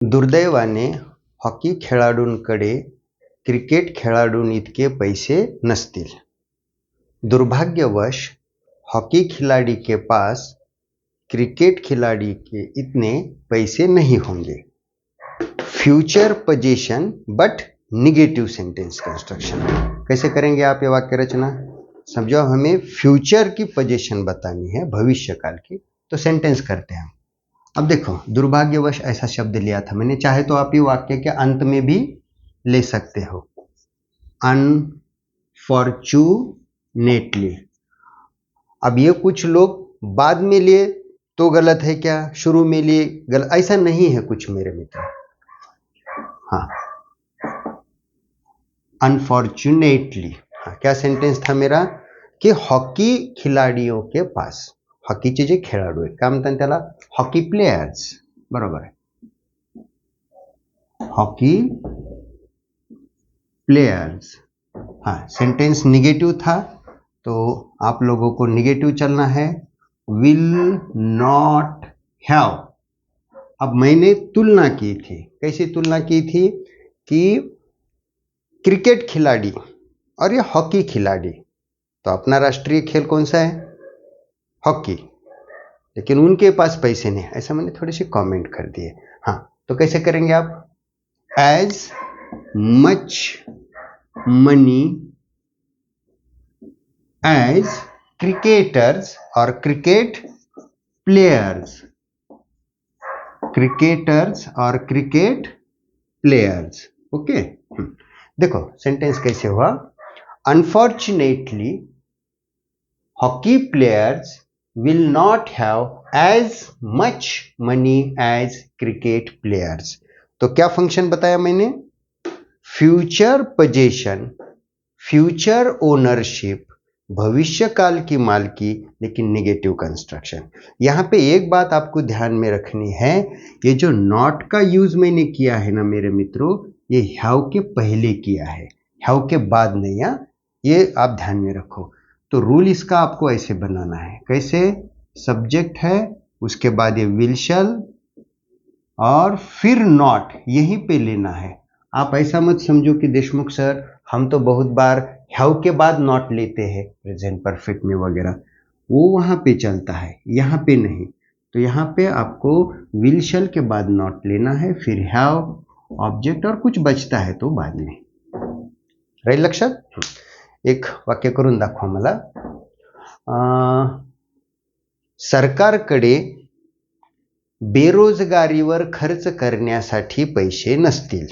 दुर्दैवाने hockey खेळाडूंकडे cricket खेळाडूंइतके पैसे नसतील. दुर्भाग्यवश हॉकी खिलाड़ी के पास क्रिकेट खिलाड़ी के इतने पैसे नहीं होंगे. Future position but negative sentence construction. कैसे करेंगे आप ये वाक्य रचना? समझो हमें फ्यूचर की पोजीशन बतानी है, भविष्यकाल की, तो सेंटेंस करते हैं. अब देखो, दुर्भाग्यवश ऐसा शब्द लिया था मैंने, चाहे तो आप ये वाक्य के अंत में भी ले सकते हो, अनफॉर्चुनेटली. अब ये कुछ लोग बाद में लिए तो गलत है क्या, शुरू में लिए गलत, ऐसा नहीं है कुछ मेरे मित्र. हाँ, अनफॉर्चुनेटली. हाँ, क्या सेंटेंस था मेरा कि हॉकी खिलाड़ियों के पास, हॉकीचे जे खेळाडू आहेत काय म्हणतात त्याला, हॉकी प्लेयर्स, बरोबर है, हॉकी प्लेयर्स. हाँ, सेंटेंस निगेटिव था तो आप लोगों को निगेटिव चलना है. Will not have. अब मैंने तुलना की थी, कैसी तुलना की थी कि क्रिकेट खिलाड़ी और ये हॉकी खिलाड़ी, तो अपना राष्ट्रीय खेल कौन सा है, हॉकी, लेकिन उनके पास पैसे नहीं, ऐसा मैंने थोड़े से कमेंट कर दिए. हाँ, तो कैसे करेंगे आप? As much money as cricketers और क्रिकेट प्लेयर्स, क्रिकेटर्स और क्रिकेट प्लेयर्स. ओके, देखो सेंटेंस कैसे हुआ. Unfortunately hockey players will not have as much money as cricket players. तो क्या फंक्शन बताया मैंने? फ्यूचर पोजीशन, फ्यूचर ओनरशिप, भविष्यकाल की मालकी, लेकिन नेगेटिव कंस्ट्रक्शन. यहां पे एक बात आपको ध्यान में रखनी है, ये जो नॉट का यूज मैंने किया है ना मेरे मित्रों, ये हैव के पहले किया है, हैव के बाद नहीं. ये आप ध्यान में रखो. तो रूल इसका आपको ऐसे बनाना है, कैसे? सब्जेक्ट है, उसके बाद ये विल शैल और फिर नॉट यहीं पे लेना है. आप ऐसा मत समझो कि देशमुख सर हम तो बहुत बार हैव के बाद नॉट लेते हैं प्रेजेंट परफेक्ट में वगैरह, वो वहां पे चलता है, यहाँ पे नहीं. तो यहाँ पे आपको विल शैल के बाद नॉट लेना है, फिर हैव ऑब्जेक्ट और कुछ बचता है तो बाद में. राहील लक्षात? एक वाक्य करून दाखवा मला. सरकारकडे बेरोजगारीवर खर्च करण्यासाठी पैसे नसतील.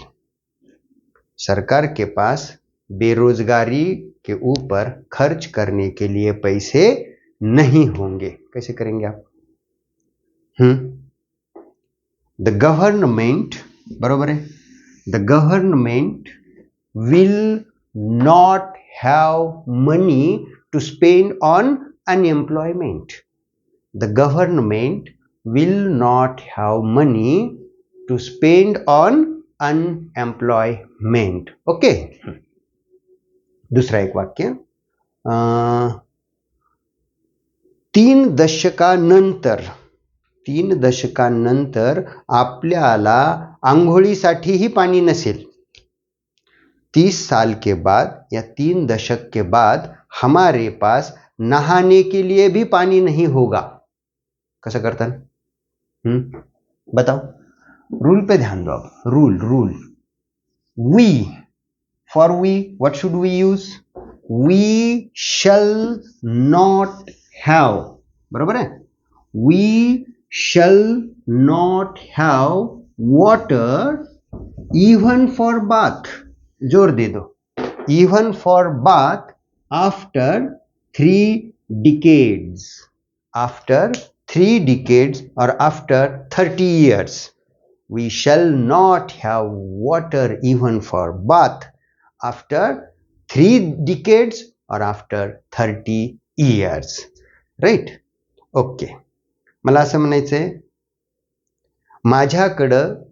सरकार के पास बेरोजगारी के ऊपर खर्च करने के लिए पैसे नहीं होंगे. कैसे करेंगे आप? द गवर्नमेंट, बरोबर है, the government will not have money to spend on unemployment. The government will not have money to spend on unemployment. Okay. दूसरा एक वाक्य. 3 दशकानंतर आपल्याला आंघोळीसाठीही पाणी नसेल. 30 साल के बाद या 3 दशक के बाद हमारे पास नहाने के लिए भी पानी नहीं होगा. कसं करता? बताओ. रूल पे ध्यान दो आप. Rule. We, for we what should we use? We shall not have, बरोबर है. We shall not have water even for bath. जोर दे दो. Even for bath after 3 decades. After 3 decades or after 30 years. We shall not have water even for bath after 3 decades or after 30 years. Right? Okay. मला असं म्हणायचंय, माझ्याकडं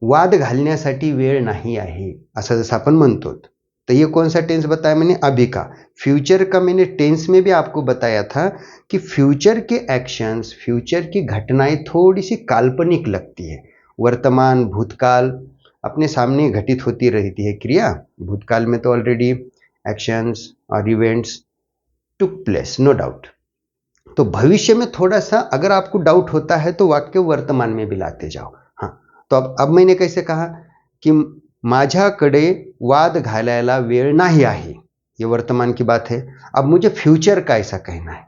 वाद घालण्यासाठी वेळ नहीं आहे, ऐसा जैसा अपन म्हणतो. तो ये कौन सा टेंस बताया मैंने? अभी का. फ्यूचर का मैंने टेंस में भी आपको बताया था कि फ्यूचर के एक्शंस, फ्यूचर की घटनाएं थोड़ी सी काल्पनिक लगती है, वर्तमान भूतकाल अपने सामने घटित होती रहती है क्रिया। भूतकाल में तो ऑलरेडी एक्शंस और events took place, no doubt. तो भविष्य में थोड़ा सा अगर आपको डाउट होता है तो वाक्य वर्तमान में भी लाते जाओ। हाँ, तो अब मैंने कैसे कहा कि माझ्याकडे वाद घालायला वेळ नाही आहे, ये वर्तमान की बात है। अब मुझे फ्यूचर का ऐसा कहना है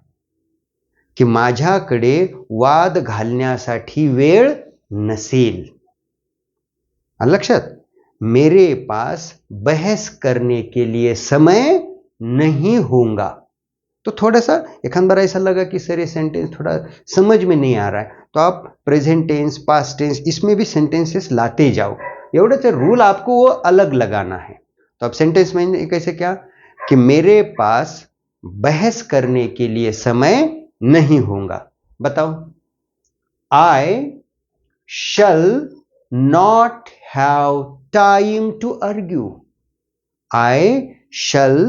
कि माझ्याकडे वाद घालण्यासाठी वेळ नसेल। लक्षात, मेरे पास बहस करने के लिए समय नहीं होगा। तो थोड़ा सा एक बार ऐसा लगा कि सर ये सेंटेंस थोड़ा समझ में नहीं आ रहा है, तो आप प्रेजेंट टेंस, पास्ट टेंस, इसमें भी सेंटेंसेस लाते जाओ। एवढंच रूल आपको वो अलग लगाना है। तो अब सेंटेंस में कैसे, क्या कि मेरे पास बहस करने के लिए समय नहीं होगा। बताओ, I shall not have time to argue. I shall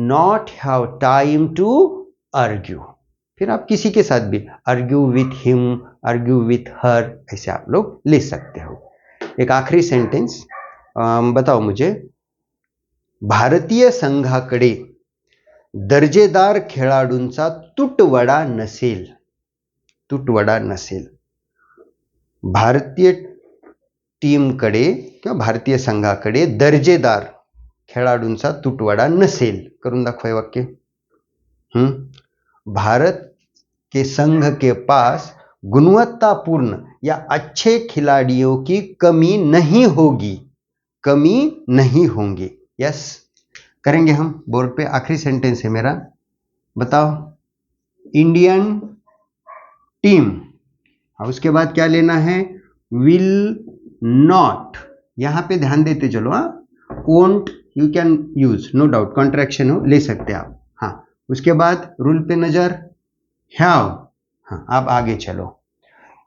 not have time to argue। फिर आप किसी के साथ भी argue with him, argue with her, ऐसे आप लोग ले सकते हो। एक आखिरी सेंटेंस बताओ मुझे, भारतीय संघाकडे दर्जेदार खेळाडूंचा तुटवडा नसेल। तुटवडा नसेल। भारतीय टीमकडे किंवा भारतीय संघाकडे दर्जेदार खेळाडूंचा तुटवडा नसेल। करून दाखवा वाक्य। भारत के संघ के पास गुणवत्तापूर्ण या अच्छे खिलाड़ियों की कमी नहीं होगी। कमी नहीं होंगी। यस, करेंगे हम बोर्ड पे। आखिरी सेंटेंस है मेरा, बताओ, इंडियन टीम, उसके बाद क्या लेना है, विल नॉट, यहां पे ध्यान देते चलो। Won't you can use, no doubt, contraction हो, ले सकते आप। हाँ, उसके बाद रूल पे नजर, हैव। हाँ, आप आगे चलो,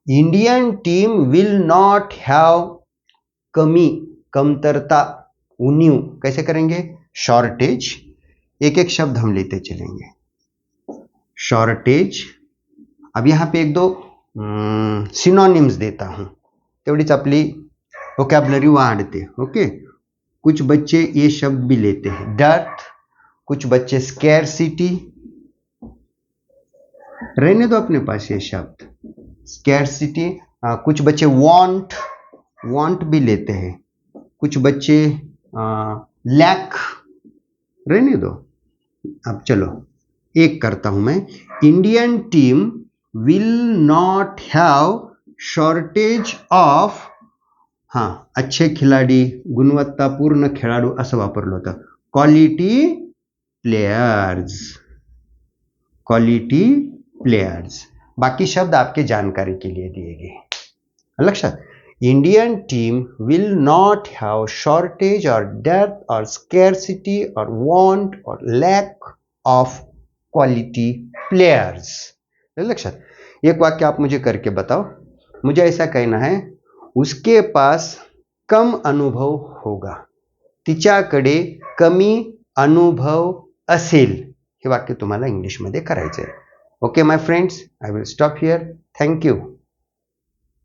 Indian team will not have कमी, कमतरता, उन्यू कैसे करेंगे, शॉर्टेज। एक एक शब्द हम लेते चलेंगे। शॉर्टेज, अब यहां पे एक दो सिनोनिम्स देता हूं, तेवढीच आपली वोकैबुलरी वाढते। ओके, कुछ बच्चे ये शब्द भी लेते हैं, डर्थ, कुछ बच्चे स्कैरसिटी, रहने दो अपने पास ये शब्द स्कैरसिटी। कुछ बच्चे वांट, वांट भी लेते हैं, कुछ बच्चे लैक, रहने दो। अब चलो एक करता हूं मैं, Indian team will not have shortage of, हाँ, अच्छे खिलाडी, गुणवत्तापूर्ण खेळाडू असं वापरलं होतं, क्वालिटी प्लेयर्स, क्वालिटी प्लेयर्स। बाकी शब्द आपके जानकारी के लिए दिए गए। लक्षात, Indian team will not have shortage और डेप्थ और स्कैरसिटी और वांट और लैक ऑफ क्वालिटी प्लेयर्स। लक्षात, एक वाक्य आप मुझे करके बताओ। मुझे ऐसा कहना है, उसके पास कम अनुभव होगा, तिच्याकडे कमी अनुभव असेल। हे वाक्य तुम्हाला इंग्लिशमध्ये करायचं आहे। Okay my friends, I will stop here. Thank you.